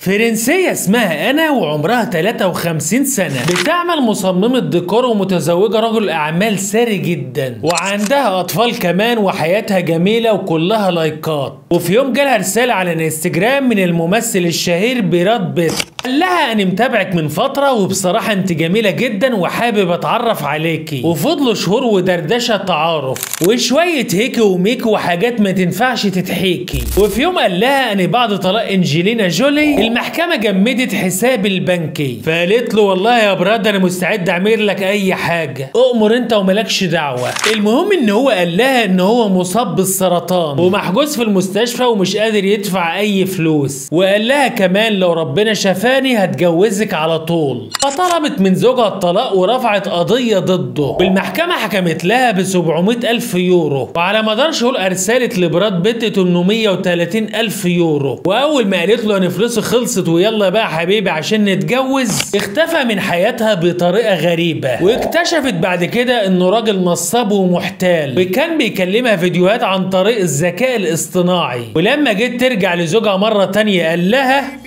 فرنسية اسمها أنا وعمرها 53 سنة، بتعمل مصممة ديكور ومتزوجة رجل أعمال ثري جدا، وعندها أطفال كمان، وحياتها جميلة وكلها لايكات. وفي يوم جالها رسالة على الانستجرام من الممثل الشهير براد بيت، قال لها أنا متابعك من فترة وبصراحة أنت جميلة جدا وحابب أتعرف عليكي. وفضلوا شهور ودردشة تعارف وشوية هيكي وميكي وحاجات ما تنفعش تتحيكي. وفي يوم قال لها أنا بعد طلاق أنجلينا جولي المحكمة جمدت حسابي البنكي، فقالت له والله يا براد أنا مستعد أعمل لك أي حاجة، أؤمر أنت وملكش دعوة. المهم إن هو قال لها إن هو مصاب بالسرطان ومحجوز في المستشفى ومش قادر يدفع أي فلوس، وقال لها كمان لو ربنا شفاه هتجوزك على طول. فطلبت من زوجها الطلاق ورفعت قضية ضده، والمحكمة حكمت لها ب 700,000 يورو، وعلى مدار شهور أرسلت لبراد بيت 830,000 يورو. وأول ما قالت له أن فلوسي خلصت ويلا بقى حبيبي عشان نتجوز، اختفى من حياتها بطريقة غريبة. واكتشفت بعد كده إنه راجل نصاب ومحتال، وكان بيكلمها فيديوهات عن طريق الذكاء الاصطناعي. ولما جيت ترجع لزوجها مرة تانية قال لها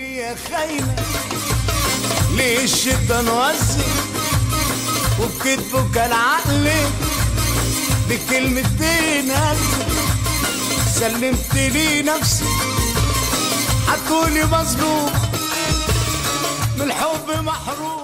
ليه الشيطان وزي وبكتبه كان عقلي بكلمتين هزي، سلمت لي نفسي هتقولي مظلوم من الحب محروم.